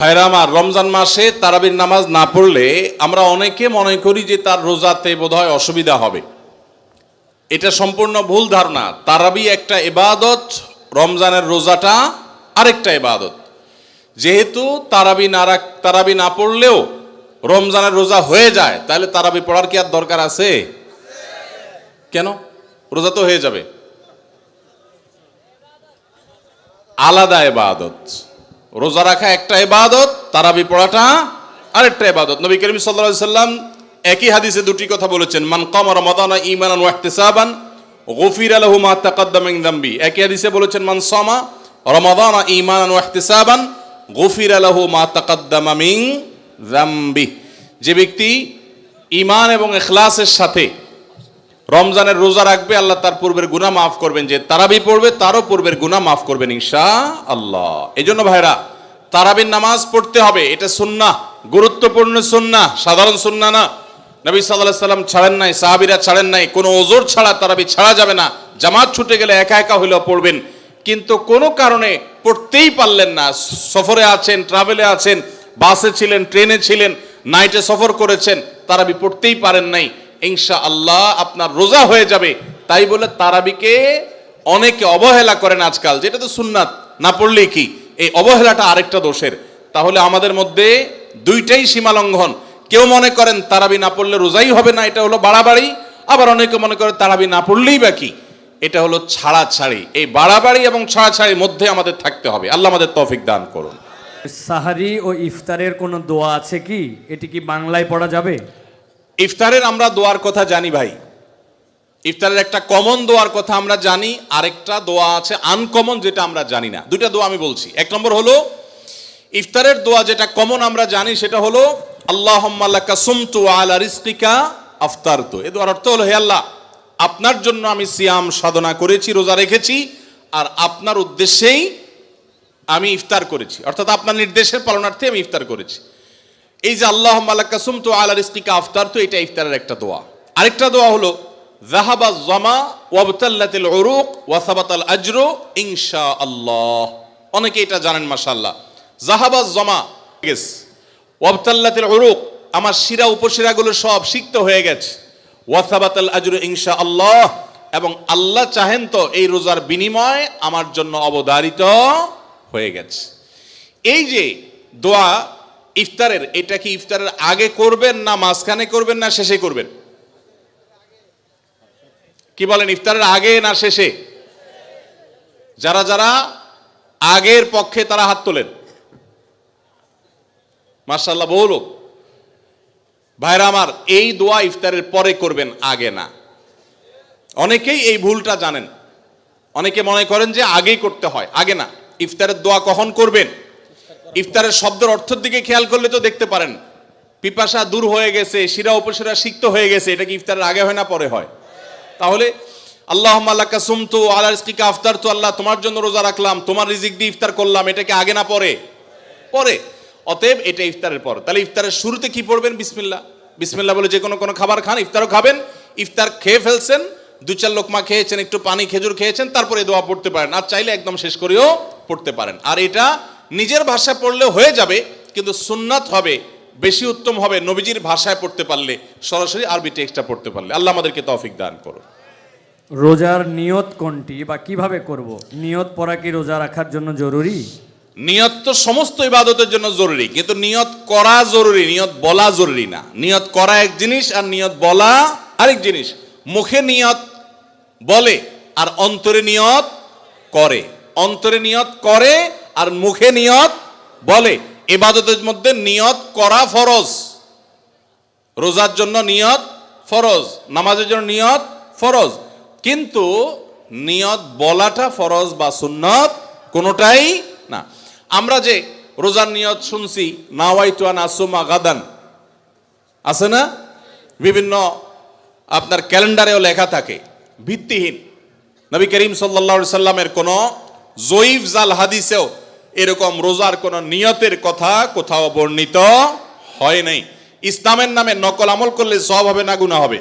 ভাইরা আমার, রমজান মাসে তারাবির নামাজ না পড়লে আমরা অনেকে মনে করি যে তার রোজাতে বোধহয় অসুবিধা হবে। এটা সম্পূর্ণ ভুল ধারণা। তারাবি একটা ইবাদত, রমজানের রোজাটা আরেকটা ইবাদত। যেহেতু তারাবি না পড়লেও রমজানের রোজা হয়ে যায়, তাহলে তারাবি পড়ার কি আর দরকার আছে? কেন? রোজা তো হয়ে যাবে। আলাদা ইবাদত। রোজা রাখা একটা ইবাদত, তারাবি পড়াটা আরেকটা ইবাদত। নবী করিম সাল্লাল্লাহু আলাইহি সাল্লাম একই হাদিসে দুটি কথা বলেছেন, মান কামা রমাদানা ঈমানান ওয়া ইহতিসাবান গুফিরা লাহু মা তাকাদ্দামা মিন যামবি। একই হাদিসে বলেছেন, মান সামা রমাদানা ঈমানান ওয়া ইহতিসাবান গুফিরা লাহু মা তাকাদ্দামা মিন যামবি। যে ব্যক্তি ঈমান এবং ইখলাসের সাথে রমজানের রোজা রাখবে, আল্লাহ তার পূর্বের গুনাহ মাফ করবেন। যে তারাবি পড়বে তারও পূর্বের গুনাহ মাফ করবেন ইনশাআল্লাহ। এজন্য ভাইরা, তারাবির নামাজ পড়তে হবে। এটা সুন্নাহ, গুরুত্বপূর্ণ সুন্নাহ, সাধারণ সুন্নাহ না। নবী সাল্লাল্লাহু আলাইহি সাল্লাম ছাড়েন নাই, সাহাবীরা ছাড়েন নাই। কোনো ওযর ছাড়া তারাবি ছাড়া যাবে না। জামাত ছুটে গেলে একা একা হইলেও পড়বেন, কিন্তু কোনো কারণে পড়তেই পারলেন না, সফরে আছেন, ট্রাভেলে আছেন, বাসে ছিলেন, ট্রেনে ছিলেন, নাইটে সফর করেছেন, তারাবি পড়তেই পারেন নাই, ইনশাআল্লাহ আপনার রোজা হয়ে যাবে। তাই বলে তারাবিকে অনেকে অবহেলা করেন আজকাল, যেটা তো সুন্নাত, না পড়লেই কি। এই অবহেলাটা আরেকটা দোষের। তাহলে আমাদের মধ্যে দুইটাই সীমা লঙ্ঘন। কেউ মনে করেন তারাবি না পড়লে রোজাই হবে না, এটা হলো বাড়াবাড়ি। আবার অনেকে মনে করে তারাবি না পড়লেই বা কি, এটা হলো ছাড়াছাড়ি। এই বাড়াবাড়ি এবং ছাড়াছাড়ির মধ্যে আমাদের থাকতে হবে। আল্লাহ আমাদের তৌফিক দান করুন। সাহারি ও ইফতারের কোনো দোয়া আছে কি? এটি কি বাংলায় পড়া যাবে? ইফতারের আমরা দোয়ার কথা জানি ভাই। ইফতারের একটা কমন দোয়ার কথা আমরা জানি, আরেকটা দোয়া আছে আনকমন, যেটা আমরা জানি না। দুইটা দোয়া আমি বলছি। এক নম্বর হলো ইফতারের দোয়া, যেটা কমন আমরা জানি, সেটা হলো আল্লাহুম্মা লাকা সুমতু আলা রিজকিকা আফতারতু। এই দোয়ার অর্থ হলো, হে আল্লাহ, আপনার জন্য আমি সিয়াম সাধনা করেছি, রোজা রেখেছি, আর আপনার উদ্দেশ্যেই আমি ইফতার করেছি, অর্থাৎ আপনার নির্দেশের পালনার্থে আমি ইফতার করেছি। এই যে আল্লাহুম্মা লাকা সুমতু আলা রিজকিকা আফতারতু, এটা ইফতারের একটা দোয়া। আরেকটা দোয়া হলো যাহাবা যামা ওয়াবতাল্লাতিল উরুক ওয়া সাবাতাল আজরু ইনশাআল্লাহ। অনেকে এটা জানেন মাশাআল্লাহ। যাহাবা যামা গেছে, ওয়াবতাল্লাতিল উরুক, আমার শিরা উপশিরাগুলো সব সিক্ত হয়ে গেছে, ওয়া সাবাতাল আজরু ইনশাআল্লাহ, এবং আল্লাহ চাহেন তো এই রোজার বিনিময় আমার জন্য অবধারিত হয়ে গেছে। এই যে দোয়া ইফতারের, এটা কি ইফতারের আগে করবেন, না মাঝখানে করবেন, না শেষে করবেন? কি বলেন, ইফতারের আগে না শেষে? যারা যারা আগের পক্ষে তারা হাত তোলেন। মাশাআল্লাহ, বহু লোক। ভাইরা আমার, এই দোয়া ইফতারের পরে করবেন, আগে না। অনেকেই এই ভুলটা জানেন। অনেকে মনে করেন যে আগেই করতে হয়, আগে না। ইফতারের দোয়া কখন করবেন? ইফতারের শব্দের অর্থের দিকে খেয়াল করলে তো দেখতে পারেন, পিপাসা দূর হয়ে গেছে, শিরা উপশিরা সিক্ত হয়ে গেছে, এটা কি ইফতারের আগে হয় না পরে হয়? তাহলে আল্লাহুম্মা লাকা সুমতু আলা রিজকিকা আফতারতু, আল্লাহ তোমার জন্য রোজা রাখলাম, তোমার রিজিক দিয়ে ইফতার করলাম, এটা কি আগে না পরে? পরে। অতএব এটা ইফতারের পর। তাহলে ইফতারের শুরুতে কি পড়বেন? বিসমিল্লাহ। বিসমিল্লাহ বলে যে কোনো খাবার খান, ইফতারও খাবেন। ইফতার খেয়ে ফেলছেন, 2-4 লোকমা খেয়েছেন, একটু পানি খেজুর খেয়েছেন, তারপরে দোয়া পড়তে পারেন। আর চাইলে একদম শেষ করেও পড়তে পারেন। আর এটা নিজের ভাষায় পড়লে হয়ে যাবে, কিন্তু সুন্নাত হবে, বেশি উত্তম হবে নবীজির ভাষায় পড়তে পারলে, সরাসরি আরবি টেক্সটটা পড়তে পারলে। আল্লাহ আমাদেরকে তৌফিক দান করুন। রোজার নিয়ত কোনটি বা কিভাবে করব? নিয়ত পড়া কি রোজা রাখার জন্য জরুরি? নিয়ত তো সমস্ত ইবাদতের জন্য জরুরি, কিন্তু নিয়ত করা জরুরি, নিয়ত বলা জরুরি না। নিয়ত করা এক জিনিস, আর নিয়ত বলা আরেক জিনিস। মুখে নিয়ত বলে আর অন্তরে নিয়ত করে। অন্তরে নিয়ত করে আর মুখে নিয়ত বলে। ইবাদতের মধ্যে নিয়ত করা ফরজ। রোজার জন্য নিয়ত ফরজ, নামাজের জন্য নিয়ত ফরজ, কিন্তু নিয়ত বলাটা ফরজ বা সুন্নত কোনোটাই না। আমরা যে রোজার নিয়ত শুনছি, নাওয়াইতু আন আসুমা গাদান, আছে না? বিভিন্ন আপনার ক্যালেন্ডারেও লেখা থাকে, ভিত্তিহীন। নবী করিম সাল্লাল্লাহু আলাইহি সাল্লামের কোনো জয়ীফ জাল হাদিসেও এরকম রোজার কোন নিয়তের কথা কোথাও বর্ণিত হয় নাই। ইসলামের নামে নকল আমল করলে সওয়াব হবে না গুনাহ হবে?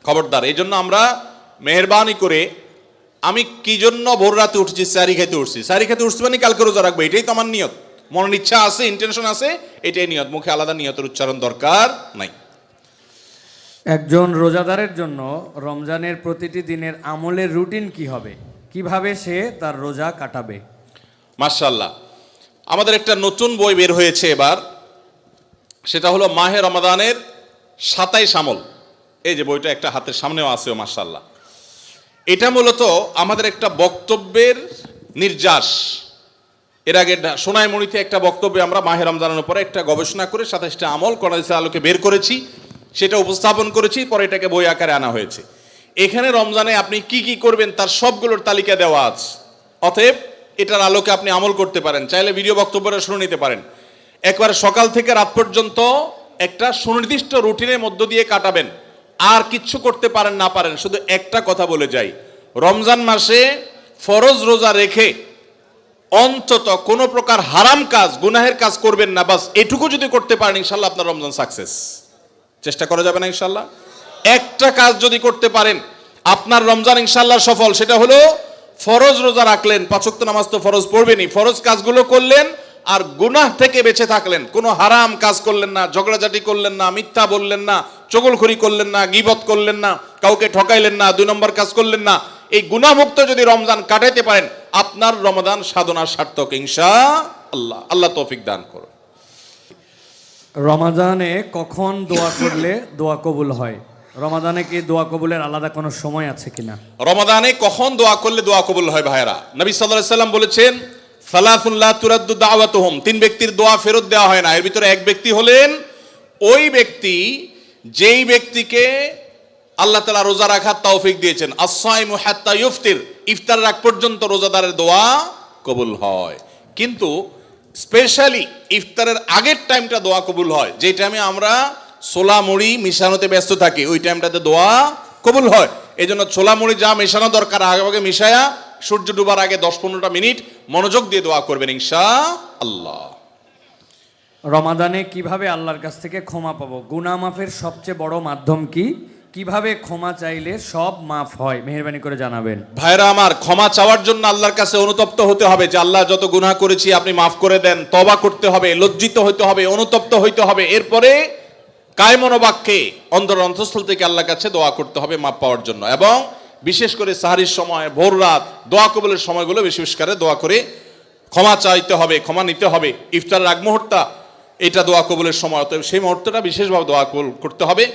খবরদার। এই জন্য আমরা মেহেরবানি করে, আমি কি জন্য ভোর রাতে উঠছি? সারি খেতে উঠছি। সারি খেতে উঠছি মানে কালকে রোজা রাখবো, এটাই তো আমার নিয়ত। মনের ইচ্ছা আছে, ইন্টেনশন আছে, এটাই নিয়ত, মুখে আলাদা নিয়তের উচ্চারণ দরকার নাই। একজন রোজাদারের জন্য রমজানের প্রতিটি দিনের আমলের রুটিন কি হবে, কিভাবে সে তার রোজা কাটাবে? মাশাআল্লাহ, আমাদের একটা নতুন বই বের হয়েছে এবার, সেটা হলো মাহে রমাদানের 27 আমল। এই যে বইটা একটা হাতের সামনেও আছে, মাশাআল্লাহ। এটা মূলত আমাদের একটা বক্তব্যের নির্যাস। এর আগে সোনাইমুড়িতে একটা বক্তব্যে আমরা মাহে রমজানের উপরে একটা গবেষণা করে 27টা আমল কোরআনের আলোকে বের করেছি, সেটা উপস্থাপন করেছি, পরে এটাকে বই আকারে আনা হয়েছে। এখানে রমজানে আপনি কি কি করবেন তার সবগুলোর তালিকা দেওয়া আছে। অতএব এটার আলোকে আপনি আমল করতে পারেন, চাইলে ভিডিও বক্তব্যটা শুনে নিতে পারেন। একবার সকাল থেকে রাত পর্যন্ত একটা সুনির্দিষ্ট রুটিনের মধ্য দিয়ে কাটাবেন, আর কিচ্ছু করতে পারেন না পারেন, শুধু একটা কথা বলে যাই, রমজান মাসে ফরজ রোজা রেখে অন্তত কোনো প্রকার হারাম কাজ, গুনাহের কাজ করবেন না। বাস এটুকু যদি করতে পারেন, ইনশাল্লাহ আপনার রমজান সাকসেস। চেষ্টা করা যাবে না ইনশাল্লাহ? একটা কাজ যদি করতে পারেন, আপনার রমজান ইনশাল্লাহ সফল। সেটা হলো ফরজ রোজা রাখলেন, 5 ওয়াক্ত নামাজ তো ফরজ পড়বেনই, ফরজ কাজগুলো করলেন, আর গুনাহ থেকে বেঁচে থাকলেন। কোনো হারাম কাজ করলেন না, ঝগড়াঝাটি করলেন না, মিথ্যা বললেন না, চগলখড়ি করলেন না, গীবত করলেন না, কাউকে ঠকাইলেন না, 2 নম্বর কাজ করলেন না। এই গুনাহমুক্ত যদি রমজান কাটাইতে পারেন, আপনার রমাদান সাধনা সার্থক ইনশাআল্লাহ। আল্লাহ তৌফিক দান করুন। রমাদানে কখন দোয়া করলে দোয়া কবুল হয়? রমাদানে কি দোয়া কবুলের আলাদা কোনো সময় আছে কিনা? রমাদানে কখন দোয়া করলে দোয়া কবুল হয় ভাইরা? নবী সাল্লাল্লাহু আলাইহি সাল্লাম বলেছেন, সালাতুন লা তুরাদ্দু দাওয়াতুহুম, 3 ব্যক্তির দোয়া ফেরত দেওয়া হয় না। এর ভিতরে এক ব্যক্তি হলেন ওই ব্যক্তি যেই ব্যক্তিকে আল্লাহ তাআলা রোজা রাখার তৌফিক দিয়েছেন। আস-সাইমু হাত্তা ইফতির, ইফতার রাখ পর্যন্ত রোজাদারের দোয়া কবুল হয়। কিন্তু স্পেশালি ইফতারের আগের টাইমটা দোয়া কবুল হয়, যে টাইমে আমরা ছোলা মুড়ি মিশানোতে ব্যস্ত থাকি, ওই টাইমটাতে দোয়া কবুল হয়। এই জন্য ছোলা মুড়ি যা মেশানো দরকার আগে মিশায়া সূর্য ডুবার আগে 10-15টা মিনিট মনোযোগ দিয়ে দোয়া করবেন ইনশাআল্লাহ। রমাদানে কিভাবে আল্লাহর কাছ থেকে ক্ষমা পাবো? গুনাহ মাফের সবচেয়ে বড় মাধ্যম কি? কিভাবে ক্ষমা চাইলে সব মাফ হয়, মেহেরবানি করে জানাবেন। ভাইরা আমার, ক্ষমা চাওয়ার জন্য আল্লাহর কাছে অনুতপ্ত হতে হবে, যে আল্লাহ যত গুনাহ করেছি আপনি মাফ করে দেন। তওবা করতে হবে, লজ্জিত হইতে হবে, অনুতপ্ত হইতে হবে। এরপরে কায়মনোবাক্যে অন্তর অন্তঃস্থল থেকে আল্লাহর কাছে দোয়া করতে হবে মাফ পাওয়ার জন্য। এবং বিশেষ করে সাহারির সময়, ভোর রাত, দোয়া কবুলের সময়গুলো বেশি বেশি করে দোয়া করে ক্ষমা চাইতে হবে, ক্ষমা নিতে হবে। ইফতারের আগ মুহূর্ত এটা দোয়া কবুলের সময়, অতএব সেই মুহূর্তটা বিশেষভাবে দোয়া কবুল করতে হবে।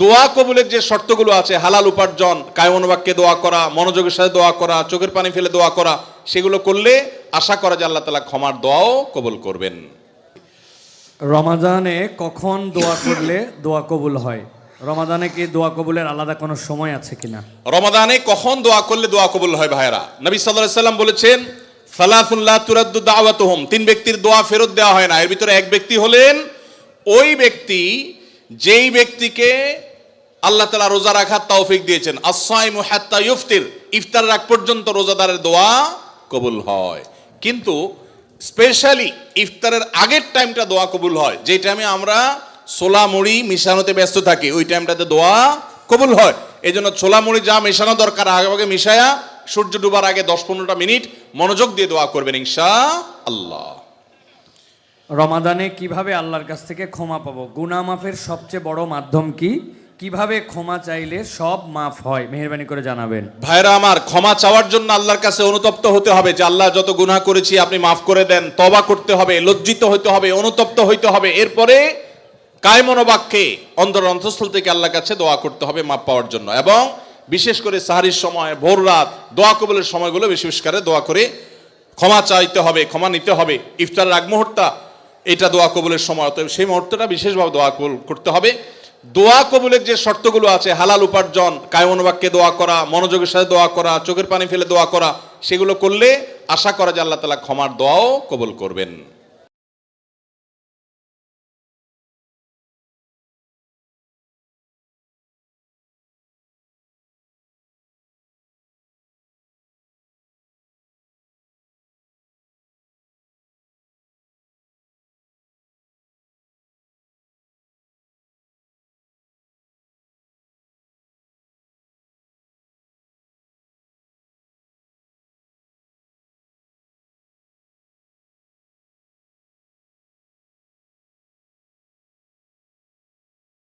দোয়া কবুলের যে শর্তগুলো আছে, হালাল উপার্জন, কায়মনোবাক্যে দোয়া করা, মনোযোগের সাথে দোয়া করা, চোখের পানি ফেলে দোয়া করা, সেগুলো করলে আশা করা যায় আল্লাহ তাআলা ক্ষমার দোয়াও কবুল করবেন। রমাদানে কখন দোয়া করলে দোয়া কবুল হয়? রমাদানে কি দোয়া কবুলের আলাদা কোনো সময় আছে কিনা? রমাদানে কখন দোয়া করলে দোয়া কবুল হয় ভাইরা? নবী সাল্লাল্লাহু আলাইহি সাল্লাম বলেছেন, সালাতুন লা তুরাদ্দু দাওয়াতুহুম, 3 ব্যক্তির দোয়া ফেরত দেওয়া হয় না। এর ভিতরে এক ব্যক্তি হলেন ওই ব্যক্তি যেই ব্যক্তিকে আল্লাহ তাআলা রোজা রাখার তৌফিক দিয়েছেন। আস-সাইমু হাত্তা ইফতির, ইফতার রাখ পর্যন্ত রোজাদারের দোয়া কবুল হয়। কিন্তু স্পেশালি ইফতারের আগের টাইমটা দোয়া কবুল হয়, যে টাইমে আমরা ছোলা মুড়ি মিশানোতে ব্যস্ত থাকি, ওই টাইমটাতে দোয়া কবুল হয়। এই জন্য ছোলা মুড়ি যা মেশানো দরকার আগে মিশায়া সূর্য ডুবার আগে 10-15টা মিনিট মনোযোগ দিয়ে দোয়া করবেন ইনশাআল্লাহ। রমাদানে কিভাবে আল্লাহর কাছ থেকে ক্ষমা পাবো? গুনাহ মাফের সবচেয়ে বড় মাধ্যম কি? কিভাবে ক্ষমা চাইলে সব মাফ হয়, মেহেরবানি করে জানাবেন। ভাইরা আমার, ক্ষমা চাওয়ার জন্য আল্লাহর কাছে অনুতপ্ত হতে হবে, যে আল্লাহ যত গুনাহ করেছি আপনি মাফ করে দেন। তওবা করতে হবে, লজ্জিত হইতে হবে, অনুতপ্ত হইতে হবে। এরপরে কায়মনোবাক্যে অন্তর অন্তঃস্থল থেকে আল্লাহর কাছে দোয়া করতে হবে মাফ পাওয়ার জন্য। এবং বিশেষ করে সাহারির সময়, ভোর রাত, দোয়া কবুলের সময়গুলো বেশি বেশি করে দোয়া করে ক্ষমা চাইতে হবে, ক্ষমা নিতে হবে। ইফতারের আগ মুহূর্ত এটা দোয়া কবুলের সময়, অতএব সেই মুহূর্তটা বিশেষভাবে দোয়া কবুল করতে হবে। দোয়া কবুলের যে শর্তগুলো আছে, হালাল উপার্জন, কায়মনোবাক্যে দোয়া করা, মনোযোগের সাথে দোয়া করা, চোখের পানি ফেলে দোয়া করা, সেগুলো করলে আশা করা যায় আল্লাহ তাআলা ক্ষমার দোয়াও কবুল করবেন।